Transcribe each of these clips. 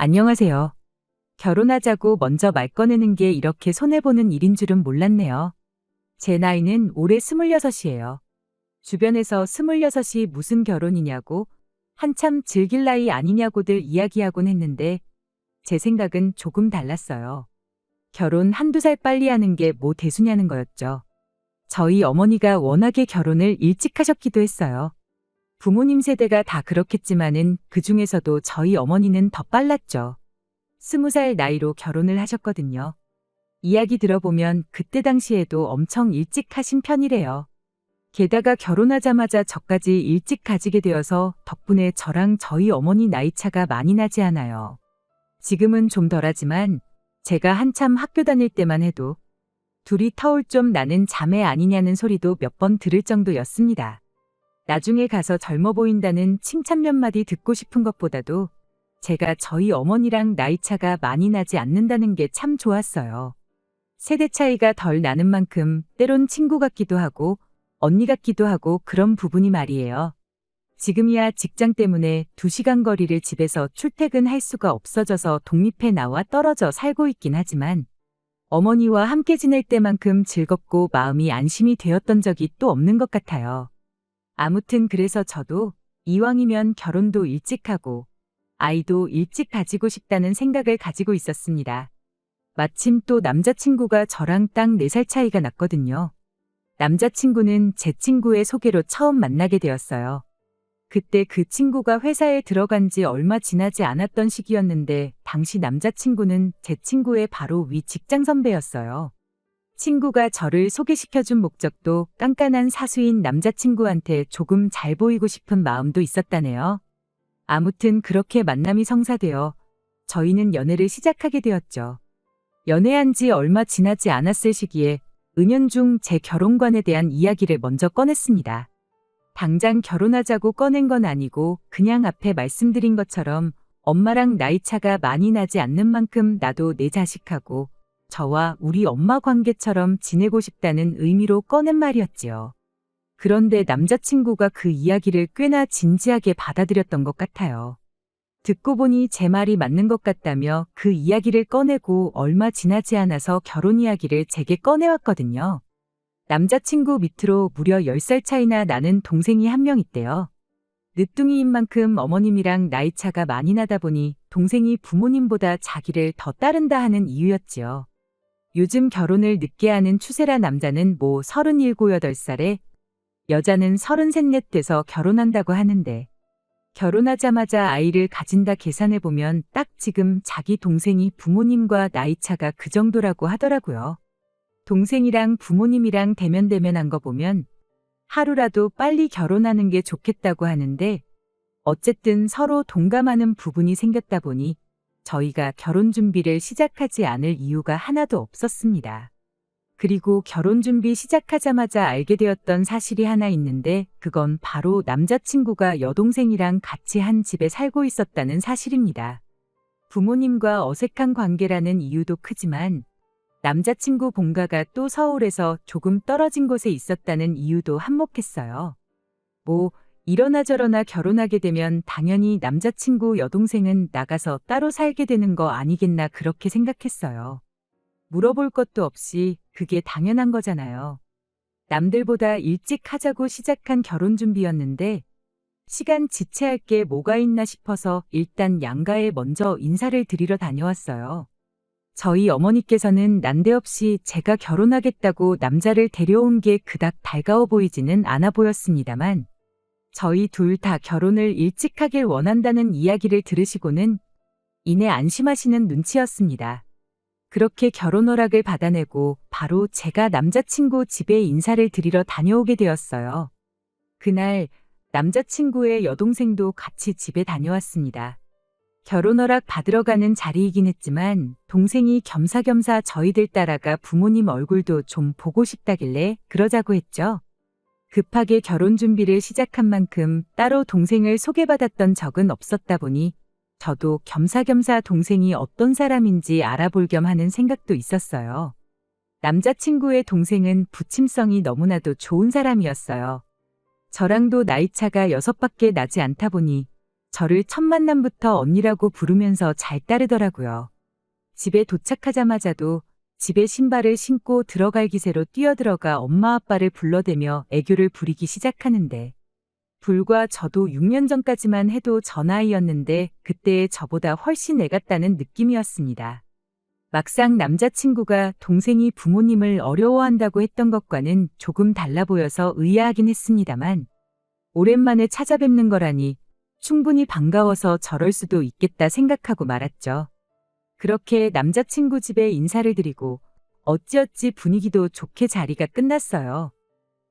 안녕하세요. 결혼하자고 먼저 말 꺼내는 게 이렇게 손해보는 일인 줄은 몰랐네요. 제 나이는 올해 26이에요. 주변에서 26이 무슨 결혼이냐고 한참 즐길 나이 아니냐고들 이야기하곤 했는데 제 생각은 조금 달랐어요. 결혼 한두 살 빨리 하는 게 뭐 대수냐는 거였죠. 저희 어머니가 워낙에 결혼을 일찍 하셨기도 했어요. 부모님 세대가 다 그렇겠지만은 그중에서도 저희 어머니는 더 빨랐죠. 20살 나이로 결혼을 하셨거든요. 이야기 들어보면 그때 당시에도 엄청 일찍 하신 편이래요. 게다가 결혼하자마자 저까지 일찍 가지게 되어서 덕분에 저랑 저희 어머니 나이 차가 많이 나지 않아요. 지금은 좀 덜하지만 제가 한참 학교 다닐 때만 해도 둘이 터울 좀 나는 자매 아니냐는 소리도 몇 번 들을 정도였습니다. 나중에 가서 젊어 보인다는 칭찬 몇 마디 듣고 싶은 것보다도 제가 저희 어머니랑 나이 차가 많이 나지 않는다는 게 참 좋았어요. 세대 차이가 덜 나는 만큼 때론 친구 같기도 하고 언니 같기도 하고 그런 부분이 말이에요. 지금이야 직장 때문에 2시간 거리를 집에서 출퇴근할 수가 없어져서 독립해 나와 떨어져 살고 있긴 하지만 어머니와 함께 지낼 때만큼 즐겁고 마음이 안심이 되었던 적이 또 없는 것 같아요. 아무튼 그래서 저도 이왕이면 결혼도 일찍 하고 아이도 일찍 가지고 싶다는 생각을 가지고 있었습니다. 마침 또 남자친구가 저랑 딱 4살 차이가 났거든요. 남자친구는 제 친구의 소개로 처음 만나게 되었어요. 그때 그 친구가 회사에 들어간 지 얼마 지나지 않았던 시기였는데 당시 남자친구는 제 친구의 바로 위 직장 선배였어요. 친구가 저를 소개시켜준 목적도 깐깐한 사수인 남자친구한테 조금 잘 보이고 싶은 마음도 있었다네요. 아무튼 그렇게 만남이 성사되어 저희는 연애를 시작하게 되었죠. 연애한 지 얼마 지나지 않았을 시기에 은연중 제 결혼관에 대한 이야기를 먼저 꺼냈습니다. 당장 결혼하자고 꺼낸 건 아니고 그냥 앞에 말씀드린 것처럼 엄마랑 나이 차가 많이 나지 않는 만큼 나도 내 자식하고 저와 우리 엄마 관계처럼 지내고 싶다는 의미로 꺼낸 말이었지요. 그런데 남자친구가 그 이야기를 꽤나 진지하게 받아들였던 것 같아요. 듣고 보니 제 말이 맞는 것 같다며 그 이야기를 꺼내고 얼마 지나지 않아서 결혼 이야기를 제게 꺼내왔거든요. 남자친구 밑으로 무려 10살 차이나 나는 동생이 한 명 있대요. 늦둥이인 만큼 어머님이랑 나이 차가 많이 나다 보니 동생이 부모님보다 자기를 더 따른다 하는 이유였지요. 요즘 결혼을 늦게 하는 추세라 남자는 뭐 37, 8살에 여자는 33, 4 돼서 결혼한다고 하는데 결혼하자마자 아이를 가진다 계산해보면 딱 지금 자기 동생이 부모님과 나이 차가 그 정도라고 하더라고요. 동생이랑 부모님이랑 대면대면한 거 보면 하루라도 빨리 결혼하는 게 좋겠다고 하는데 어쨌든 서로 동감하는 부분이 생겼다 보니 저희가 결혼 준비를 시작하지 않을 이유가 하나도 없었습니다. 그리고 결혼 준비 시작하자마자 알게 되었던 사실이 하나 있는데 그건 바로 남자친구가 여동생이랑 같이 한 집에 살고 있었다는 사실입니다. 부모님과 어색한 관계라는 이유도 크지만 남자친구 본가가 또 서울에서 조금 떨어진 곳에 있었다는 이유도 한몫했어요. 뭐 이러나 저러나 결혼하게 되면 당연히 남자친구 여동생은 나가서 따로 살게 되는 거 아니겠나 그렇게 생각했어요. 물어볼 것도 없이 그게 당연한 거잖아요. 남들보다 일찍 하자고 시작한 결혼 준비였는데 시간 지체할 게 뭐가 있나 싶어서 일단 양가에 먼저 인사를 드리러 다녀왔어요. 저희 어머니께서는 난데없이 제가 결혼하겠다고 남자를 데려온 게 그닥 달가워 보이지는 않아 보였습니다만 저희 둘 다 결혼을 일찍 하길 원한다는 이야기를 들으시고는 이내 안심하시는 눈치였습니다. 그렇게 결혼 허락을 받아내고 바로 제가 남자친구 집에 인사를 드리러 다녀오게 되었어요. 그날 남자친구의 여동생도 같이 집에 다녀왔습니다. 결혼 허락 받으러 가는 자리이긴 했지만 동생이 겸사겸사 저희들 따라가 부모님 얼굴도 좀 보고 싶다길래 그러자고 했죠. 급하게 결혼 준비를 시작한 만큼 따로 동생을 소개받았던 적은 없었다 보니 저도 겸사겸사 동생이 어떤 사람인지 알아볼 겸 하는 생각도 있었어요. 남자친구의 동생은 부침성이 너무나도 좋은 사람이었어요. 저랑도 나이 차가 6밖에 나지 않다 보니 저를 첫 만남부터 언니라고 부르면서 잘 따르더라고요. 집에 도착하자마자도 집에 신발을 신고 들어갈 기세로 뛰어들어가 엄마 아빠를 불러대며 애교를 부리기 시작하는데 불과 저도 6년 전까지만 해도 저 나이였는데 그때의 저보다 훨씬 애 같다는 느낌이었습니다. 막상 남자친구가 동생이 부모님을 어려워한다고 했던 것과는 조금 달라 보여서 의아하긴 했습니다만 오랜만에 찾아뵙는 거라니 충분히 반가워서 저럴 수도 있겠다 생각하고 말았죠. 그렇게 남자친구 집에 인사를 드리고 어찌어찌 분위기도 좋게 자리가 끝났어요.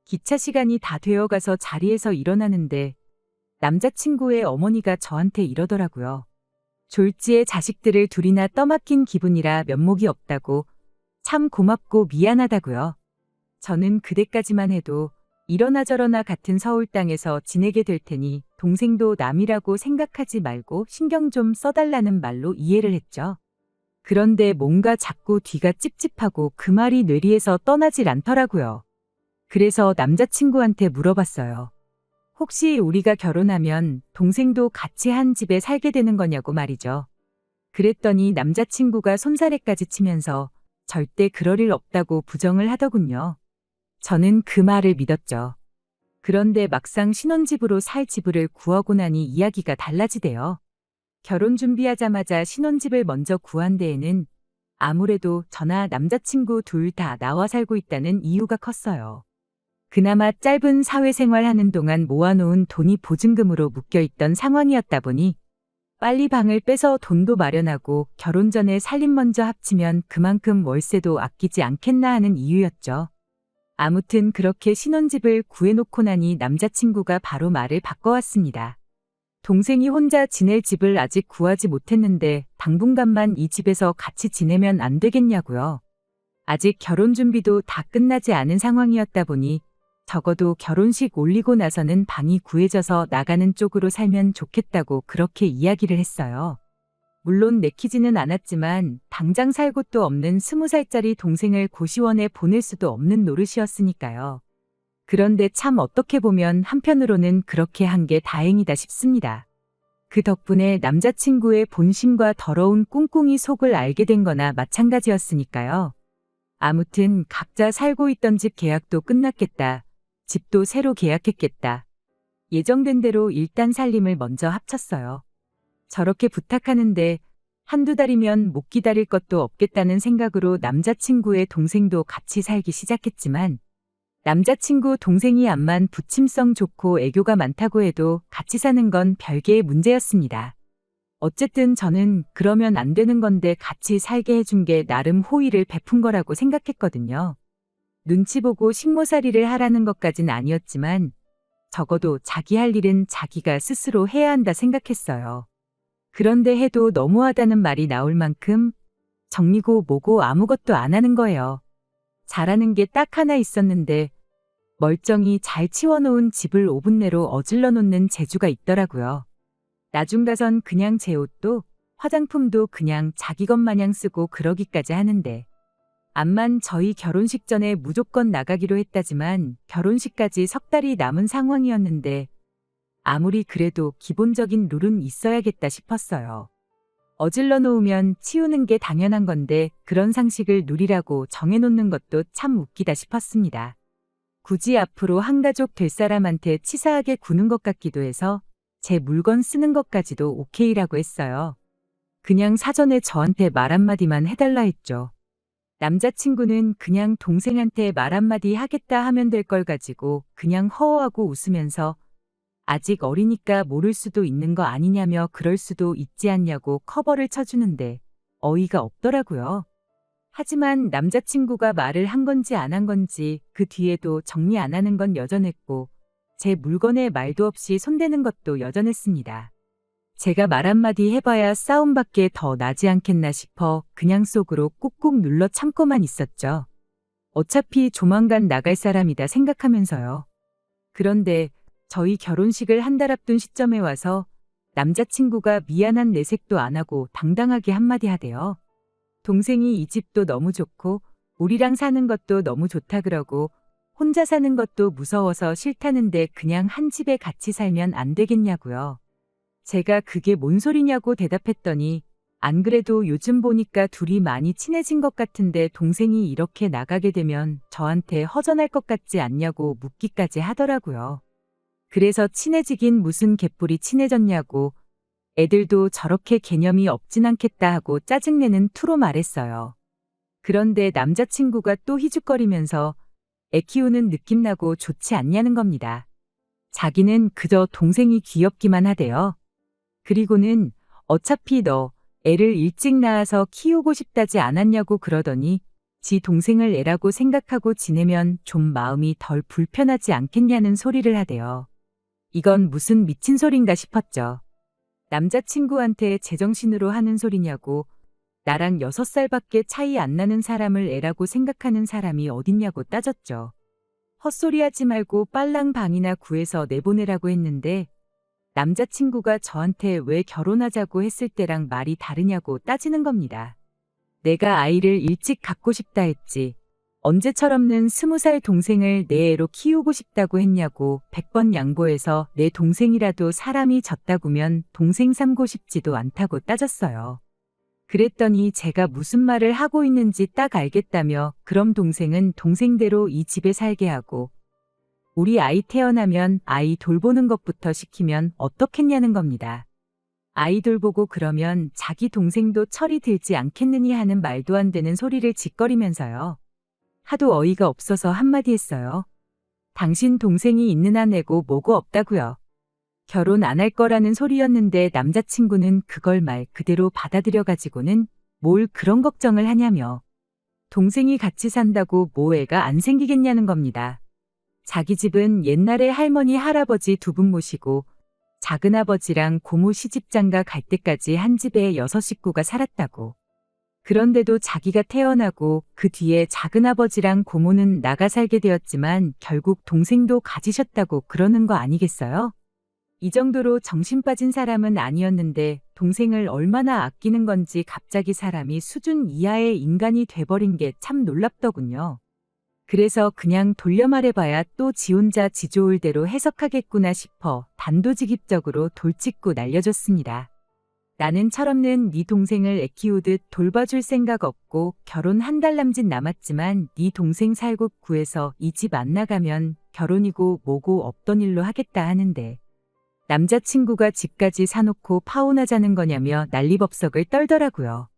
기차 시간이 다 되어가서 자리에서 일어나는데 남자친구의 어머니가 저한테 이러더라고요. 졸지에 자식들을 둘이나 떠맡긴 기분이라 면목이 없다고, 참 고맙고 미안하다고요. 저는 그때까지만 해도 이러나 저러나 같은 서울 땅에서 지내게 될 테니 동생도 남이라고 생각하지 말고 신경 좀 써달라는 말로 이해를 했죠. 그런데 뭔가 자꾸 뒤가 찝찝하고 그 말이 뇌리에서 떠나질 않더라고요. 그래서 남자친구한테 물어봤어요. 혹시 우리가 결혼하면 동생도 같이 한 집에 살게 되는 거냐고 말이죠. 그랬더니 남자친구가 손사래까지 치면서 절대 그럴 일 없다고 부정을 하더군요. 저는 그 말을 믿었죠. 그런데 막상 신혼집으로 살 집을 구하고 나니 이야기가 달라지대요. 결혼 준비하자마자 신혼집을 먼저 구한 데에는 아무래도 저나 남자친구 둘 다 나와 살고 있다는 이유가 컸어요. 그나마 짧은 사회생활 하는 동안 모아놓은 돈이 보증금으로 묶여있던 상황이었다 보니 빨리 방을 빼서 돈도 마련하고 결혼 전에 살림 먼저 합치면 그만큼 월세도 아끼지 않겠나 하는 이유였죠. 아무튼 그렇게 신혼집을 구해놓고 나니 남자친구가 바로 말을 바꿔왔습니다. 동생이 혼자 지낼 집을 아직 구하지 못했는데 당분간만 이 집에서 같이 지내면 안 되겠냐고요. 아직 결혼 준비도 다 끝나지 않은 상황이었다 보니 적어도 결혼식 올리고 나서는 방이 구해져서 나가는 쪽으로 살면 좋겠다고 그렇게 이야기를 했어요. 물론 내키지는 않았지만 당장 살 곳도 없는 20살짜리 동생을 고시원에 보낼 수도 없는 노릇이었으니까요. 그런데 참 어떻게 보면 한편으로는 그렇게 한 게 다행이다 싶습니다. 그 덕분에 남자친구의 본심과 더러운 꿍꿍이 속을 알게 된 거나 마찬가지였으니까요. 아무튼 각자 살고 있던 집 계약도 끝났겠다. 집도 새로 계약했겠다. 예정된 대로 일단 살림을 먼저 합쳤어요. 저렇게 부탁하는데 한두 달이면 못 기다릴 것도 없겠다는 생각으로 남자친구의 동생도 같이 살기 시작했지만 남자친구 동생이 암만 부침성 좋고 애교가 많다고 해도 같이 사는 건 별개의 문제였습니다. 어쨌든 저는 그러면 안 되는 건데 같이 살게 해준 게 나름 호의를 베푼 거라고 생각했거든요. 눈치 보고 식모살이를 하라는 것까진 아니었지만 적어도 자기 할 일은 자기가 스스로 해야 한다 생각했어요. 그런데 해도 너무하다는 말이 나올 만큼 정리고 뭐고 아무것도 안 하는 거예요. 잘하는 게 딱 하나 있었는데 멀쩡히 잘 치워놓은 집을 5분 내로 어질러 놓는 재주가 있더라고요. 나중 가선 그냥 제 옷도 화장품도 그냥 자기 것 마냥 쓰고 그러기까지 하는데 암만 저희 결혼식 전에 무조건 나가기로 했다지만 결혼식까지 석 달이 남은 상황이었는데 아무리 그래도 기본적인 룰은 있어야겠다 싶었어요. 어질러 놓으면 치우는 게 당연한 건데 그런 상식을 누리라고 정해놓는 것도 참 웃기다 싶었습니다. 굳이 앞으로 한가족 될 사람한테 치사하게 구는 것 같기도 해서 제 물건 쓰는 것까지도 오케이라고 했어요. 그냥 사전에 저한테 말 한마디만 해달라 했죠. 남자친구는 그냥 동생한테 말 한마디 하겠다 하면 될 걸 가지고 그냥 허허하고 웃으면서 아직 어리니까 모를 수도 있는 거 아니냐며 그럴 수도 있지 않냐고 커버를 쳐주는데 어이가 없더라고요. 하지만 남자친구가 말을 한 건지 안 한 건지 그 뒤에도 정리 안 하는 건 여전했고 제 물건에 말도 없이 손대는 것도 여전했습니다. 제가 말 한마디 해봐야 싸움밖에 더 나지 않겠나 싶어 그냥 속으로 꾹꾹 눌러 참고만 있었죠. 어차피 조만간 나갈 사람이다 생각하면서요. 그런데 저희 결혼식을 한 달 앞둔 시점에 와서 남자친구가 미안한 내색도 안 하고 당당하게 한마디 하대요. 동생이 이 집도 너무 좋고 우리랑 사는 것도 너무 좋다 그러고 혼자 사는 것도 무서워서 싫다는데 그냥 한 집에 같이 살면 안 되겠냐고요. 제가 그게 뭔 소리냐고 대답했더니 안 그래도 요즘 보니까 둘이 많이 친해진 것 같은데 동생이 이렇게 나가게 되면 저한테 허전할 것 같지 않냐고 묻기까지 하더라고요. 그래서 친해지긴 무슨 개뿔이 친해졌냐고 애들도 저렇게 개념이 없진 않겠다 하고 짜증내는 투로 말했어요. 그런데 남자친구가 또 희죽거리면서 애 키우는 느낌 나고 좋지 않냐는 겁니다. 자기는 그저 동생이 귀엽기만 하대요. 그리고는 어차피 너 애를 일찍 낳아서 키우고 싶다지 않았냐고 그러더니 지 동생을 애라고 생각하고 지내면 좀 마음이 덜 불편하지 않겠냐는 소리를 하대요. 이건 무슨 미친 소린가 싶었죠. 남자친구한테 제정신으로 하는 소리냐고 나랑 6살밖에 차이 안 나는 사람을 애라고 생각하는 사람이 어딨냐고 따졌죠. 헛소리하지 말고 빨랑 방이나 구해서 내보내라고 했는데 남자친구가 저한테 왜 결혼하자고 했을 때랑 말이 다르냐고 따지는 겁니다. 내가 아이를 일찍 갖고 싶다 했지. 언제처럼는 20살 동생을 내 애로 키우고 싶다고 했냐고 100번 양보해서 내 동생이라도 사람이 졌다구면 동생 삼고 싶지도 않다고 따졌어요. 그랬더니 제가 무슨 말을 하고 있는지 딱 알겠다며 그럼 동생은 동생대로 이 집에 살게 하고 우리 아이 태어나면 아이 돌보는 것부터 시키면 어떻겠냐는 겁니다. 아이 돌보고 그러면 자기 동생도 철이 들지 않겠느니 하는 말도 안 되는 소리를 짓거리면서요. 하도 어이가 없어서 한마디 했어요. 당신 동생이 있는 한 애고 뭐고 없다고요. 결혼 안 할 거라는 소리였는데 남자친구는 그걸 말 그대로 받아들여가지고는 뭘 그런 걱정을 하냐며 동생이 같이 산다고 뭐 애가 안 생기겠냐는 겁니다. 자기 집은 옛날에 할머니 할아버지 두 분 모시고 작은아버지랑 고모 시집장가 갈 때까지 한 집에 6식구가 살았다고. 그런데도 자기가 태어나고 그 뒤에 작은아버지랑 고모는 나가 살게 되었지만 결국 동생도 가지셨다고 그러는 거 아니겠어요? 이 정도로 정신 빠진 사람은 아니었는데 동생을 얼마나 아끼는 건지 갑자기 사람이 수준 이하의 인간이 돼버린 게 참 놀랍더군요. 그래서 그냥 돌려 말해봐야 또 지 혼자 지 좋을 대로 해석하겠구나 싶어 단도직입적으로 돌직구 날려줬습니다. 나는 철없는 네 동생을 애 키우듯 돌봐줄 생각 없고 결혼 한 달 남짓 남았지만 네 동생 살고 구해서 이 집 안 나가면 결혼이고 뭐고 없던 일로 하겠다 하는데 남자친구가 집까지 사놓고 파혼하자는 거냐며 난리법석을 떨더라고요.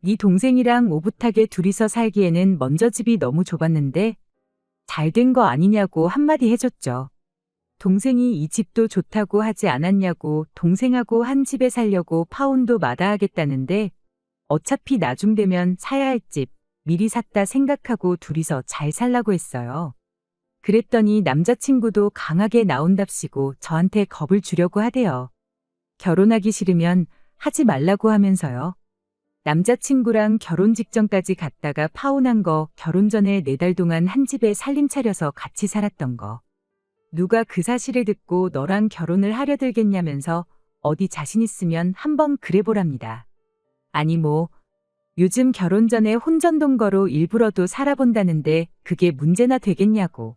네 동생이랑 오붓하게 둘이서 살기에는 먼저 집이 너무 좁았는데 잘 된 거 아니냐고 한마디 해줬죠. 동생이 이 집도 좋다고 하지 않았냐고 동생하고 한 집에 살려고 파혼도 마다하겠다는데 어차피 나중 되면 사야 할 집 미리 샀다 생각하고 둘이서 잘 살라고 했어요. 그랬더니 남자친구도 강하게 나온답시고 저한테 겁을 주려고 하대요. 결혼하기 싫으면 하지 말라고 하면서요. 남자친구랑 결혼 직전까지 갔다가 파혼한 거 결혼 전에 4달 동안 한 집에 살림 차려서 같이 살았던 거. 누가 그 사실을 듣고 너랑 결혼을 하려 들겠냐면서 어디 자신 있으면 한번 그래보랍니다. 아니 뭐 요즘 결혼 전에 혼전동거로 일부러도 살아본다는데 그게 문제나 되겠냐고.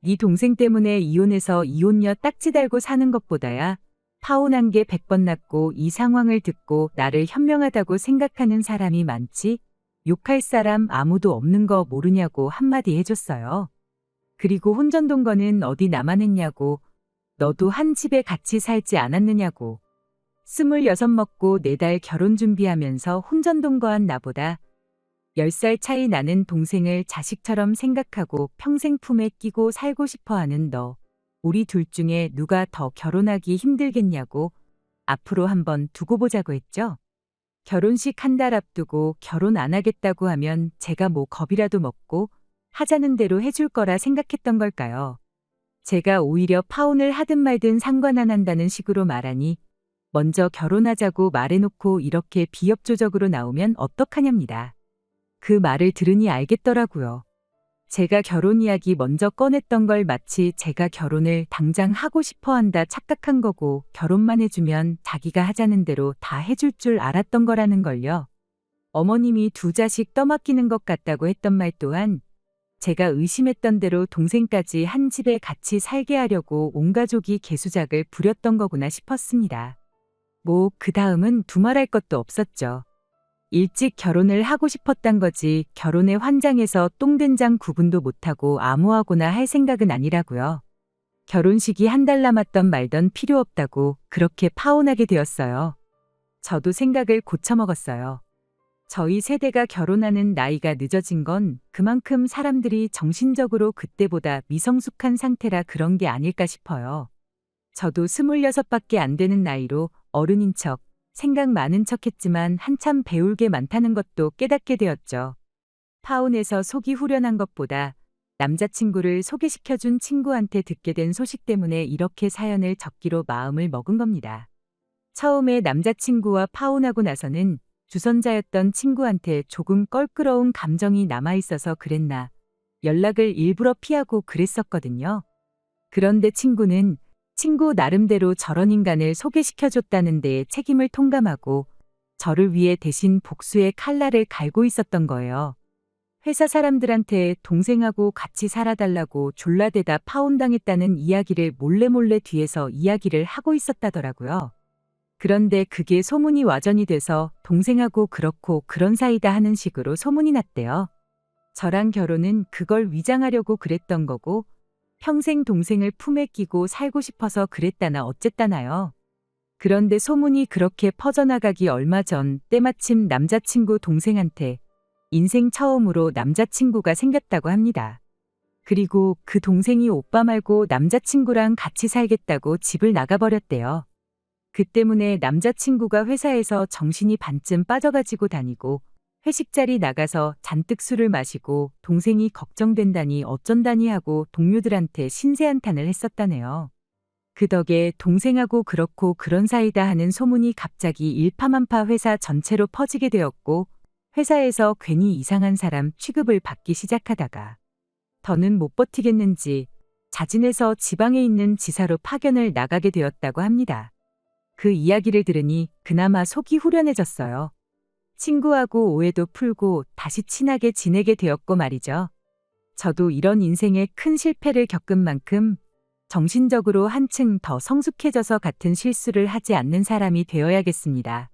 네 동생 때문에 이혼해서 이혼녀 딱지 달고 사는 것보다야 파혼한 게 100번 낫고 이 상황을 듣고 나를 현명하다고 생각하는 사람이 많지 욕할 사람 아무도 없는 거 모르냐고 한마디 해줬어요. 그리고 혼전동거는 어디 나만 했냐고 너도 한 집에 같이 살지 않았느냐고 26 먹고 4달 결혼 준비하면서 혼전동거한 나보다 10살 차이 나는 동생을 자식처럼 생각하고 평생 품에 끼고 살고 싶어하는 너. 우리 둘 중에 누가 더 결혼하기 힘들겠냐고 앞으로 한번 두고 보자고 했죠. 결혼식 한 달 앞두고 결혼 안 하겠다고 하면 제가 뭐 겁이라도 먹고 하자는 대로 해줄 거라 생각했던 걸까요? 제가 오히려 파혼을 하든 말든 상관 안 한다는 식으로 말하니 먼저 결혼하자고 말해놓고 이렇게 비협조적으로 나오면 어떡하냐입니다. 그 말을 들으니 알겠더라고요. 제가 결혼 이야기 먼저 꺼냈던 걸 마치 제가 결혼을 당장 하고 싶어 한다 착각한 거고 결혼만 해주면 자기가 하자는 대로 다 해줄 줄 알았던 거라는 걸요. 어머님이 2 자식 떠맡기는 것 같다고 했던 말 또한 제가 의심했던 대로 동생까지 한 집에 같이 살게 하려고 온 가족이 개수작을 부렸던 거구나 싶었습니다. 뭐 그 다음은 두말할 것도 없었죠. 일찍 결혼을 하고 싶었단 거지 결혼의 환장에서 똥된장 구분도 못하고 아무하고나 할 생각은 아니라고요. 결혼식이 한 달 남았던 말던 필요 없다고 그렇게 파혼하게 되었어요. 저도 생각을 고쳐먹었어요. 저희 세대가 결혼하는 나이가 늦어진 건 그만큼 사람들이 정신적으로 그때보다 미성숙한 상태라 그런 게 아닐까 싶어요. 저도 26밖에 안 되는 나이로 어른인 척, 생각 많은 척 했지만 한참 배울 게 많다는 것도 깨닫게 되었죠. 파혼해서 속이 후련한 것보다 남자친구를 소개시켜준 친구한테 듣게 된 소식 때문에 이렇게 사연을 적기로 마음을 먹은 겁니다. 처음에 남자친구와 파혼하고 나서는 주선자였던 친구한테 조금 껄끄러운 감정이 남아있어서 그랬나 연락을 일부러 피하고 그랬었거든요. 그런데 친구는 친구 나름대로 저런 인간을 소개시켜줬다는 데에 책임을 통감하고 저를 위해 대신 복수의 칼날을 갈고 있었던 거예요. 회사 사람들한테 동생하고 같이 살아달라고 졸라대다 파혼당했다는 이야기를 몰래 뒤에서 이야기를 하고 있었다더라고요. 그런데 그게 소문이 와전이 돼서 동생하고 그렇고 그런 사이다 하는 식으로 소문이 났대요. 저랑 결혼은 그걸 위장하려고 그랬던 거고 평생 동생을 품에 끼고 살고 싶어서 그랬다나 어쨌다나요. 그런데 소문이 그렇게 퍼져나가기 얼마 전 때마침 남자친구 동생한테 인생 처음으로 남자친구가 생겼다고 합니다. 그리고 그 동생이 오빠 말고 남자친구랑 같이 살겠다고 집을 나가버렸대요. 그 때문에 남자친구가 회사에서 정신이 반쯤 빠져가지고 다니고 회식 자리 나가서 잔뜩 술을 마시고 동생이 걱정된다니 어쩐다니 하고 동료들한테 신세한탄을 했었다네요. 그 덕에 동생하고 그렇고 그런 사이다 하는 소문이 갑자기 일파만파 회사 전체로 퍼지게 되었고 회사에서 괜히 이상한 사람 취급을 받기 시작하다가 더는 못 버티겠는지 자진해서 지방에 있는 지사로 파견을 나가게 되었다고 합니다. 그 이야기를 들으니 그나마 속이 후련해졌어요. 친구하고 오해도 풀고 다시 친하게 지내게 되었고 말이죠. 저도 이런 인생의 큰 실패를 겪은 만큼 정신적으로 한층 더 성숙해져서 같은 실수를 하지 않는 사람이 되어야겠습니다.